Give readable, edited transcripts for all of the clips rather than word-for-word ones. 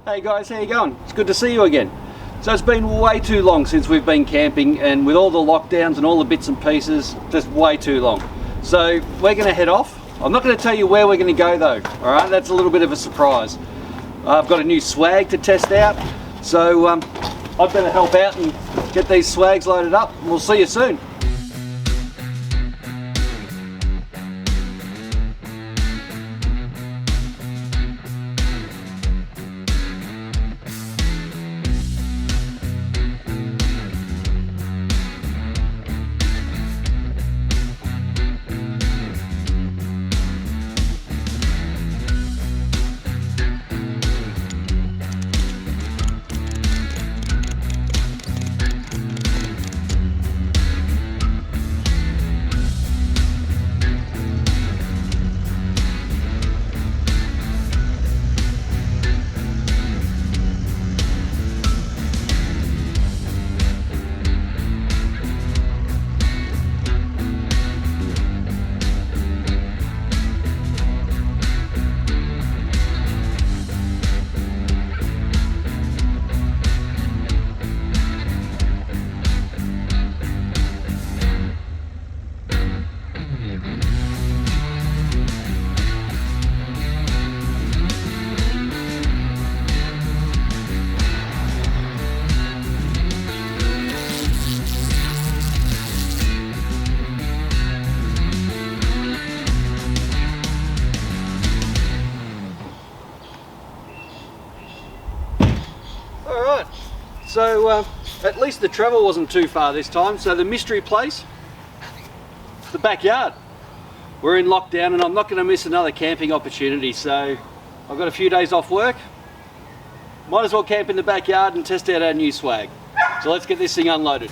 Hey guys, how you going? It's good to see you again. So it's been way too long since we've been camping, and with all the lockdowns and all the bits and pieces, just way too long. So we're going to head off. I'm not going to tell you where we're going to go though, alright? That's a little bit of a surprise. I've got a new swag to test out, so I'd better help out and get these swags loaded up. We'll see you soon. Alright, so at least the travel wasn't too far this time. So the mystery place, the backyard. We're in lockdown and I'm not going to miss another camping opportunity, so I've got a few days off work. Might as well camp in the backyard and test out our new swag. So let's get this thing unloaded.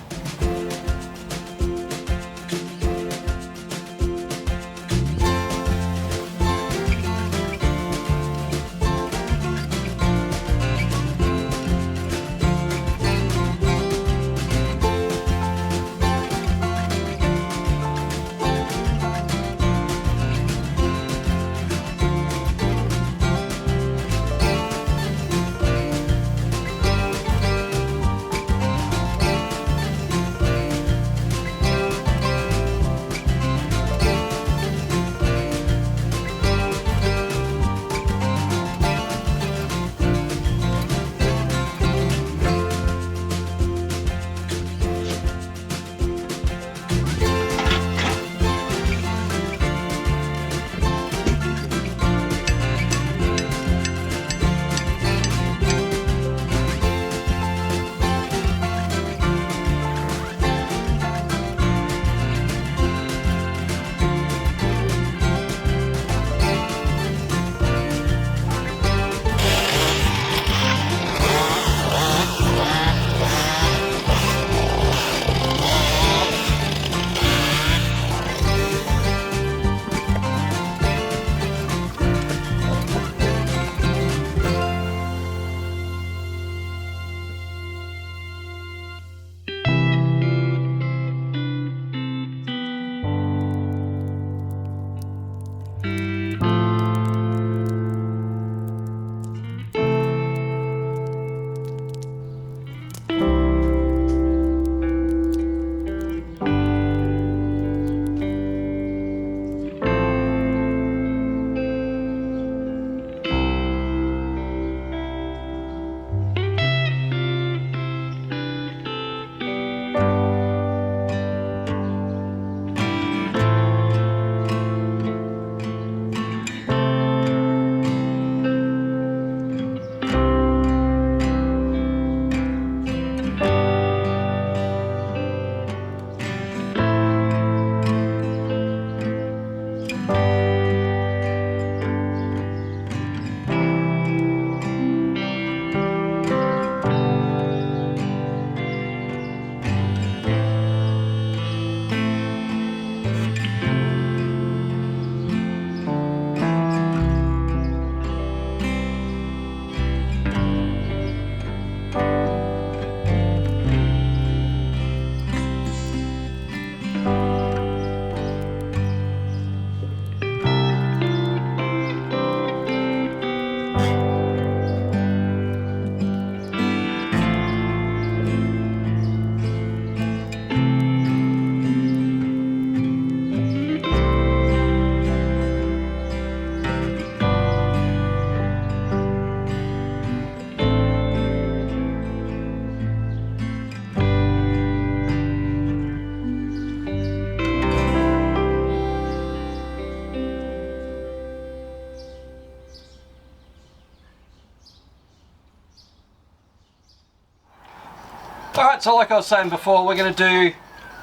Alright, so like I was saying before, we're going to do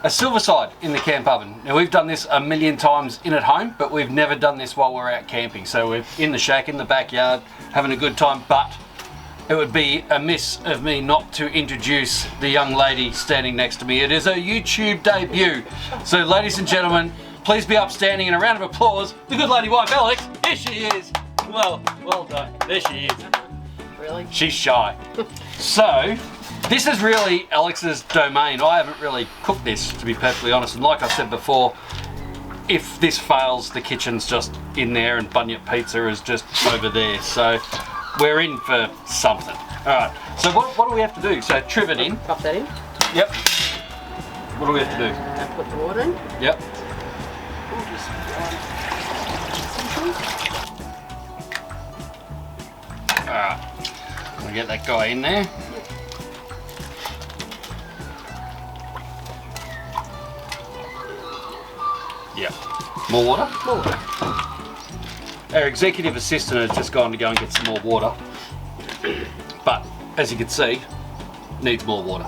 a silver side in the camp oven. Now we've done this a million times in at home, but we've never done this while we're out camping. So we're in the shack, in the backyard, having a good time, but it would be amiss of me not to introduce the young lady standing next to me. It is her YouTube debut. So ladies and gentlemen, please be upstanding and a round of applause, the good lady wife Alex. Here she is. Well done. There she is. Really? She's shy. So, this is really Alex's domain. I haven't really cooked this, to be perfectly honest. And like I said before, if this fails, the kitchen's just in there and Bunyip Pizza is just over there. So, we're in for something. Alright, so what do we have to do? So, trivet in. Pop that in. Yep. What do we have to do? Put the water in. Yep. Alright. We'll get that guy in there. Yep. More water? More water. Our executive assistant has just gone to go and get some more water. But, as you can see, needs more water.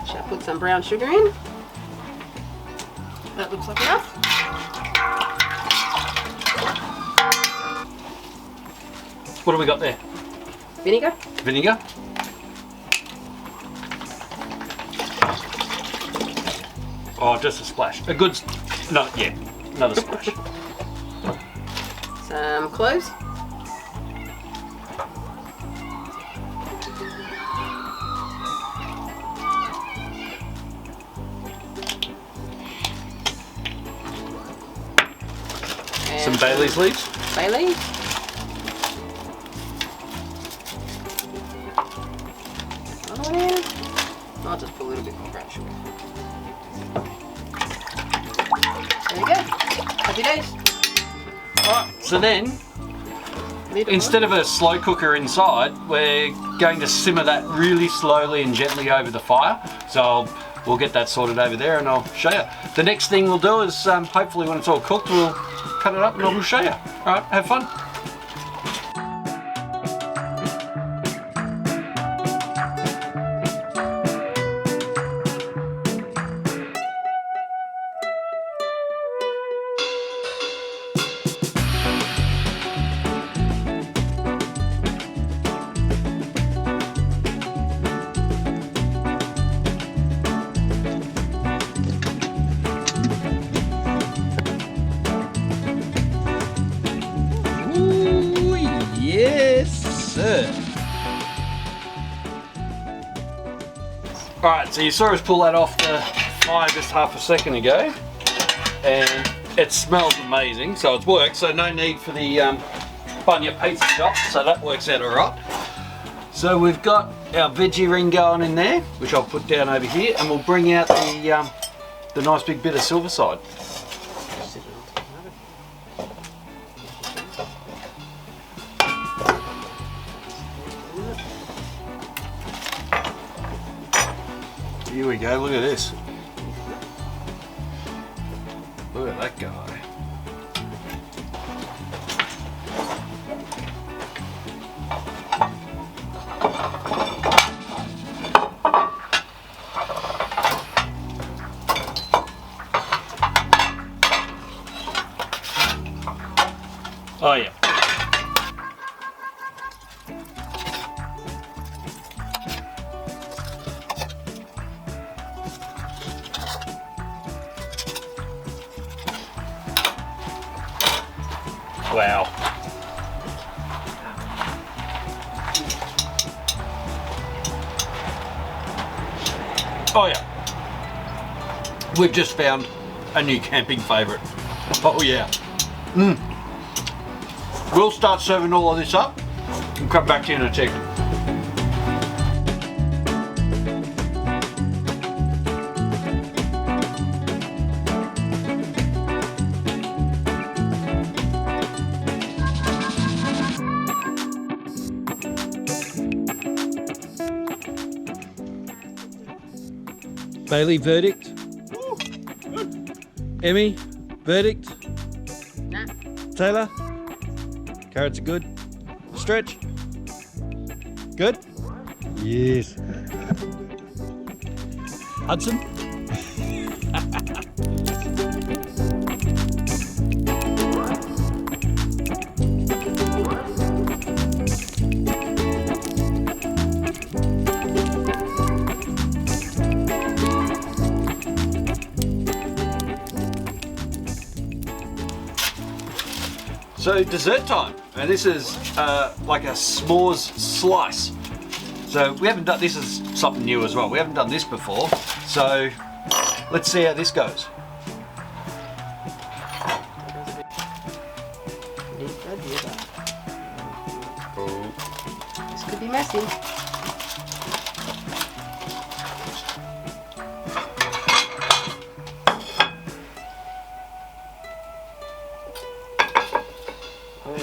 Shall I put some brown sugar in? That looks like enough. What do we got there? Vinegar. Vinegar. Oh, just a splash. A good, no, yeah, another splash. Some cloves. Some Bailey's leaves. Bay leaves. Another one in. I'll just put a little bit more brown sugar. There you go. Happy days. Alright, so then, instead of a slow cooker inside, we're going to simmer that really slowly and gently over the fire. So we'll get that sorted over there and I'll show you. The next thing we'll do is, hopefully when it's all cooked, we'll cut it up and I'll show you. Alright, have fun. Yes, sir. Alright, so you saw us pull that off the fire just half a second ago. And it smells amazing, so it's worked. So no need for the Bunyip Pizza shop, so that works out alright. So we've got our veggie ring going in there, which I'll put down over here, and we'll bring out the nice big bit of silver side. Here we go, look at this. Look at that guy. Oh yeah. Wow. Oh yeah. We've just found a new camping favourite. Oh yeah. We'll start serving all of this up and come back to you in a second. Bailey, verdict? Emmy, verdict? Nah. Taylor? Carrots are good. Stretch? Good? Yes. Hudson? So dessert time, and this is like a s'mores slice. So we haven't done, this is something new as well. We haven't done this before. So let's see how this goes. This could be messy. Oh,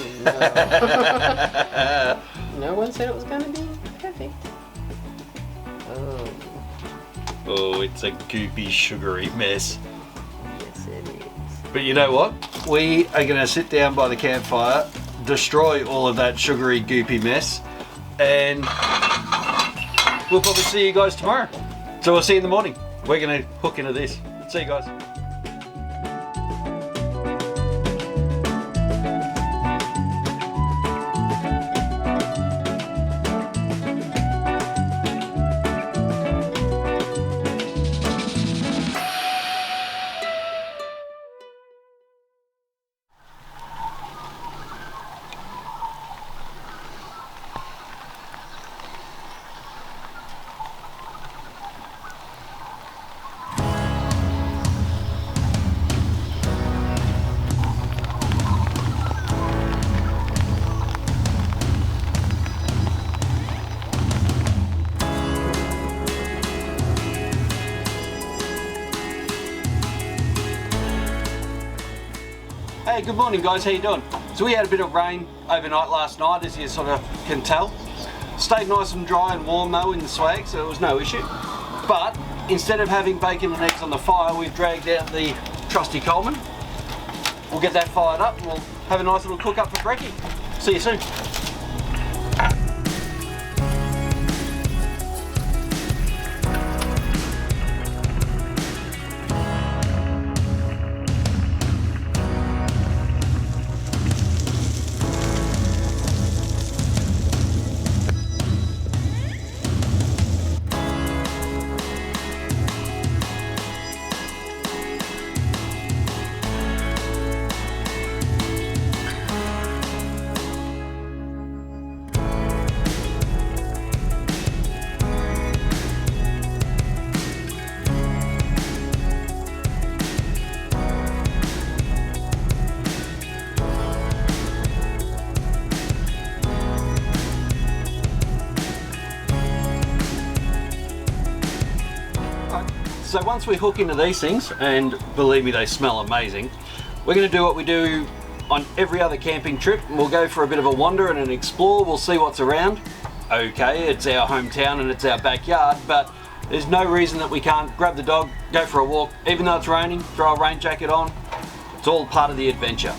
no. No one said it was going to be perfect. Oh. Oh, it's a goopy, sugary mess. Yes, it is. But you know what? We are going to sit down by the campfire, destroy all of that sugary, goopy mess, and we'll probably see you guys tomorrow. So we'll see you in the morning. We're going to hook into this. See you guys. Hey, good morning guys, how you doing? So we had a bit of rain overnight last night, as you sort of can tell. Stayed nice and dry and warm though in the swag, so it was no issue. But instead of having bacon and eggs on the fire, we've dragged out the trusty Coleman. We'll get that fired up and we'll have a nice little cook up for brekkie. See you soon. So once we hook into these things, and believe me, they smell amazing, we're going to do what we do on every other camping trip. We'll go for a bit of a wander and an explore. We'll see what's around. Okay, it's our hometown and it's our backyard, but there's no reason that we can't grab the dog, go for a walk, even though it's raining, throw a rain jacket on. It's all part of the adventure.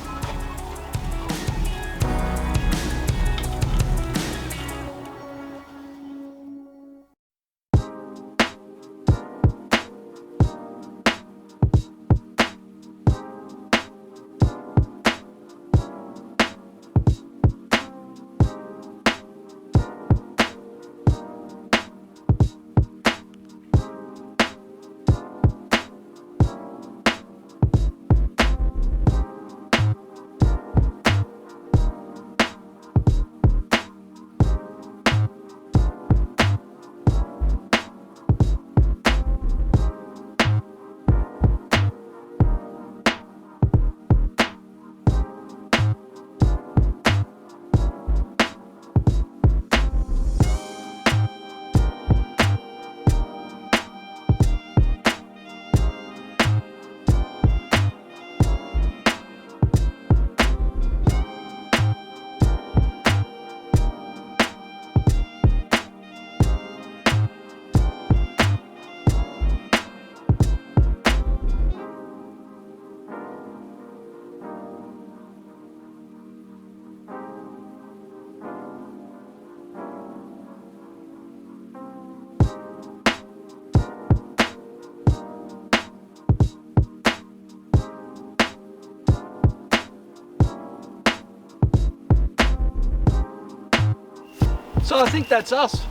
So I think that's us.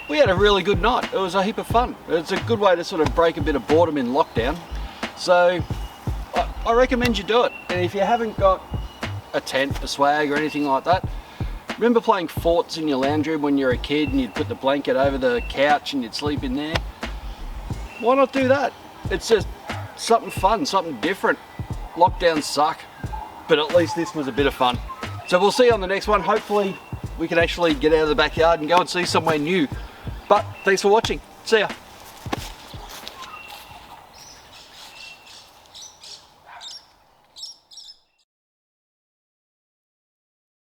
We had a really good night. It was a heap of fun. It's a good way to sort of break a bit of boredom in lockdown. So I recommend you do it. And if you haven't got a tent, a swag or anything like that, remember playing forts in your lounge room when you were a kid and you'd put the blanket over the couch and you'd sleep in there? Why not do that? It's just something fun, something different. Lockdowns suck, but at least this was a bit of fun. So we'll see you on the next one. Hopefully we can actually get out of the backyard and go and see somewhere new. But thanks for watching. See ya.